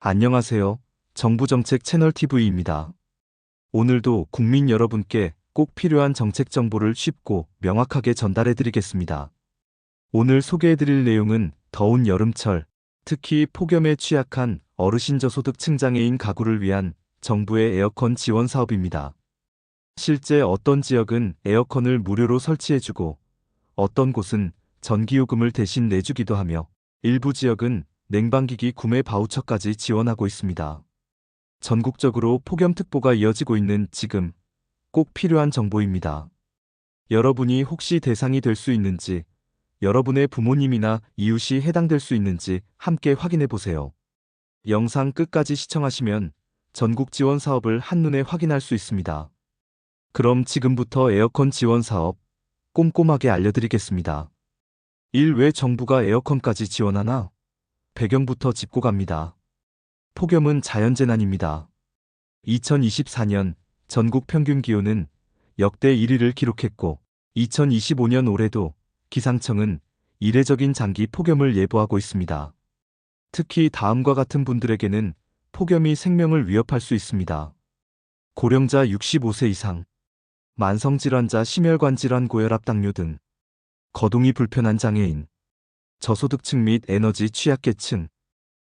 안녕하세요. 정부정책 채널 TV입니다. 오늘도 국민 여러분께 꼭 필요한 정책 정보를 쉽고 명확하게 전달해 드리겠습니다. 오늘 소개해 드릴 내용은 더운 여름철, 특히 폭염에 취약한 어르신 저소득층 장애인 가구를 위한 정부의 에어컨 지원 사업입니다. 실제 어떤 지역은 에어컨을 무료로 설치해주고 어떤 곳은 전기요금을 대신 내주기도 하며 일부 지역은 냉방기기 구매 바우처까지 지원하고 있습니다. 전국적으로 폭염특보가 이어지고 있는 지금 꼭 필요한 정보입니다. 여러분이 혹시 대상이 될 수 있는지, 여러분의 부모님이나 이웃이 해당될 수 있는지 함께 확인해 보세요. 영상 끝까지 시청하시면 전국 지원 사업을 한눈에 확인할 수 있습니다. 그럼 지금부터 에어컨 지원 사업 꼼꼼하게 알려드리겠습니다. 1. 왜 정부가 에어컨까지 지원하나? 배경부터 짚고 갑니다. 폭염은 자연재난입니다. 2024년 전국 평균 기온은 역대 1위를 기록했고 2025년 올해도 기상청은 이례적인 장기 폭염을 예보하고 있습니다. 특히 다음과 같은 분들에게는 폭염이 생명을 위협할 수 있습니다. 고령자 65세 이상, 만성질환자 심혈관 질환 고혈압 당뇨 등, 거동이 불편한 장애인, 저소득층 및 에너지 취약계층.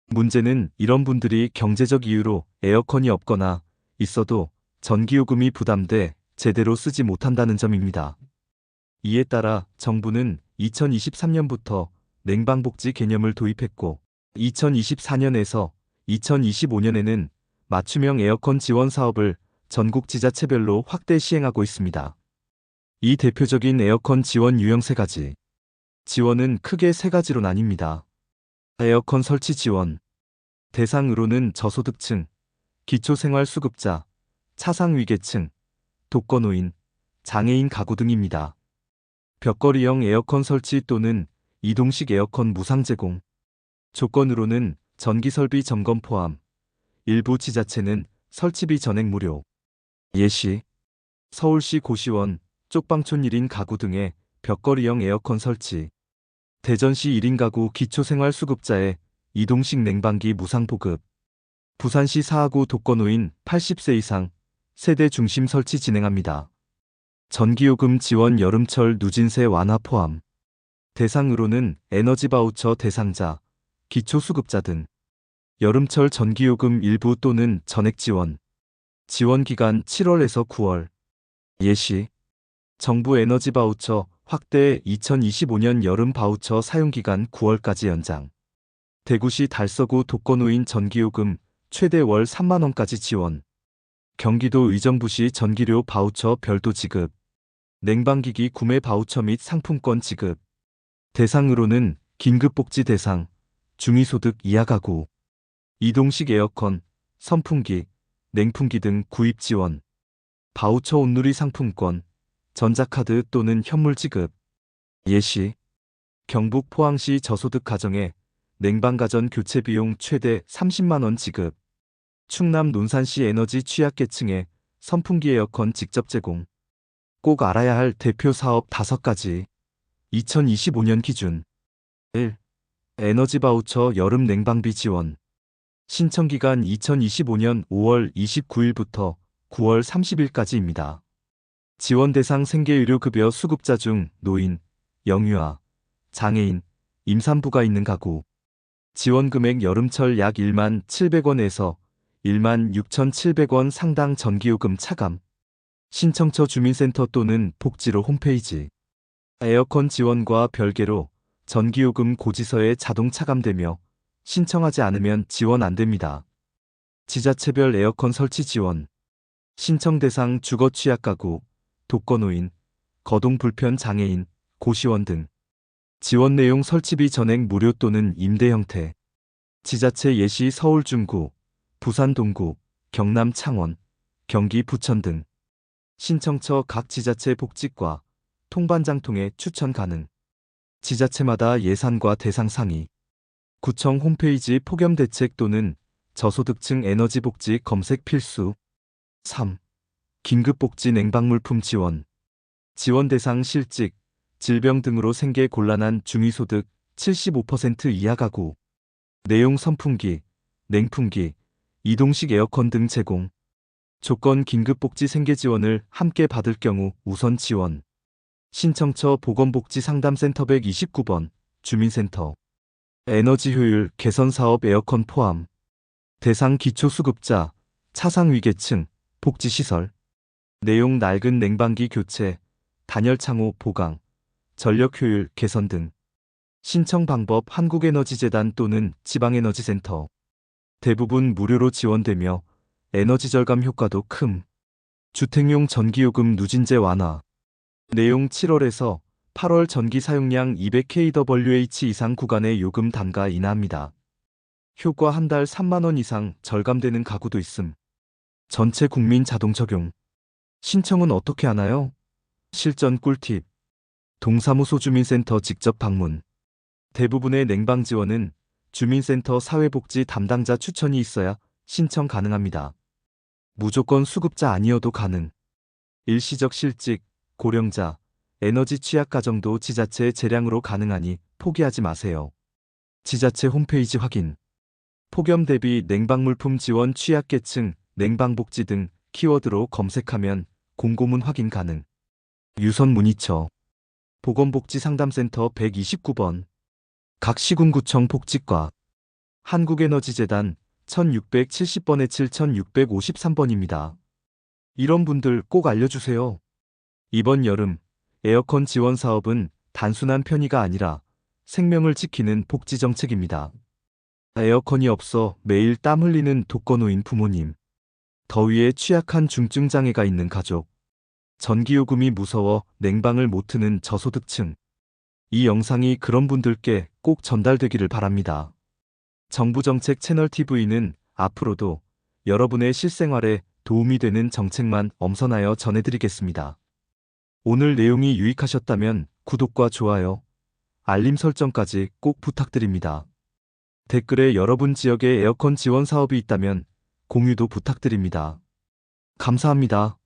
문제는 이런 분들이 경제적 이유로 에어컨이 없거나 있어도 전기요금이 부담돼 제대로 쓰지 못한다는 점입니다. 이에 따라 정부는 2023년부터 냉방복지 개념을 도입했고 2024년에서 2025년에는 맞춤형 에어컨 지원 사업을 전국 지자체별로 확대 시행하고 있습니다. 이 대표적인 에어컨 지원 유형 3가지. 지원은 크게 3가지로 나뉩니다. 에어컨 설치 지원. 대상으로는 저소득층, 기초생활수급자, 차상위계층, 독거노인, 장애인 가구 등입니다. 벽걸이형 에어컨 설치 또는 이동식 에어컨 무상 제공. 조건으로는 전기설비 점검 포함, 일부 지자체는 설치비 전액 무료. 예시, 서울시 고시원, 쪽방촌 1인 가구 등의 벽걸이형 에어컨 설치. 대전시 1인 가구 기초생활수급자의 이동식 냉방기 무상 보급. 부산시 사하구 독거노인 80세 이상 세대 중심 설치 진행합니다. 전기요금 지원 여름철 누진세 완화 포함. 대상으로는 에너지 바우처 대상자, 기초수급자 등. 여름철 전기요금 일부 또는 전액 지원. 지원 기간 7월에서 9월. 예시, 정부 에너지 바우처 확대 2025년 여름 바우처 사용기간 9월까지 연장. 대구시 달서구 독거노인 전기요금 최대 월 3만원까지 지원. 경기도 의정부시 전기료 바우처 별도 지급. 냉방기기 구매 바우처 및 상품권 지급. 대상으로는 긴급복지 대상, 중위소득 이하 가구. 이동식 에어컨, 선풍기, 냉풍기 등 구입 지원. 바우처 온누리 상품권, 전자카드 또는 현물 지급. 예시, 경북 포항시 저소득 가정에 냉방가전 교체 비용 최대 30만원 지급. 충남 논산시 에너지 취약계층에 선풍기 에어컨 직접 제공. 꼭 알아야 할 대표 사업 5가지. 2025년 기준. 1. 에너지 바우처 여름 냉방비 지원. 신청기간 2025년 5월 29일부터 9월 30일까지입니다. 지원 대상 생계의료급여 수급자 중 노인, 영유아, 장애인, 임산부가 있는 가구. 지원 금액 여름철 약 1만 700원에서 1만 6,700원 상당 전기요금 차감. 신청처 주민센터 또는 복지로 홈페이지. 에어컨 지원과 별개로 전기요금 고지서에 자동 차감되며 신청하지 않으면 지원 안 됩니다. 지자체별 에어컨 설치 지원. 신청 대상 주거 취약 가구, 독거노인, 거동 불편 장애인, 고시원 등. 지원 내용 설치비 전액 무료 또는 임대 형태. 지자체 예시 서울 중구, 부산 동구, 경남 창원, 경기 부천 등. 신청처 각 지자체 복지과, 통반장 통해 추천 가능. 지자체마다 예산과 대상 상위. 구청 홈페이지 폭염 대책 또는 저소득층 에너지 복지 검색 필수. 3. 긴급복지 냉방물품 지원. 지원 대상 실직, 질병 등으로 생계 곤란한 중위소득 75% 이하 가구. 내용 선풍기, 냉풍기, 이동식 에어컨 등 제공. 조건 긴급복지 생계 지원을 함께 받을 경우 우선 지원. 신청처 보건복지상담센터 129번, 주민센터. 에너지 효율 개선 사업 에어컨 포함. 대상 기초수급자, 차상위계층, 복지시설. 내용 낡은 냉방기 교체, 단열창호 보강, 전력 효율 개선 등. 신청 방법 한국에너지재단 또는 지방에너지센터. 대부분 무료로 지원되며 에너지 절감 효과도 큼. 주택용 전기요금 누진제 완화. 내용 7월에서 8월 전기 사용량 200kWh 이상 구간의 요금 단가 인하합니다. 효과 한 달 3만 원 이상 절감되는 가구도 있음. 전체 국민 자동 적용. 신청은 어떻게 하나요? 실전 꿀팁. 동사무소 주민센터 직접 방문. 대부분의 냉방 지원은 주민센터 사회복지 담당자 추천이 있어야 신청 가능합니다. 무조건 수급자 아니어도 가능. 일시적 실직, 고령자, 에너지 취약 가정도 지자체 재량으로 가능하니 포기하지 마세요. 지자체 홈페이지 확인. 폭염 대비 냉방물품 지원 취약계층, 냉방복지 등 키워드로 검색하면 공고문 확인 가능. 유선 문의처. 보건복지상담센터 129번. 각 시군구청 복지과. 한국에너지재단 1670번에 7653번입니다. 이런 분들 꼭 알려주세요. 이번 여름 에어컨 지원 사업은 단순한 편의가 아니라 생명을 지키는 복지 정책입니다. 에어컨이 없어 매일 땀 흘리는 독거노인 부모님. 더위에 취약한 중증 장애가 있는 가족. 전기요금이 무서워 냉방을 못 트는 저소득층. 이 영상이 그런 분들께 꼭 전달되기를 바랍니다. 정부정책 채널 TV는 앞으로도 여러분의 실생활에 도움이 되는 정책만 엄선하여 전해드리겠습니다. 오늘 내용이 유익하셨다면 구독과 좋아요, 알림 설정까지 꼭 부탁드립니다. 댓글에 여러분 지역에 에어컨 지원 사업이 있다면 공유도 부탁드립니다. 감사합니다.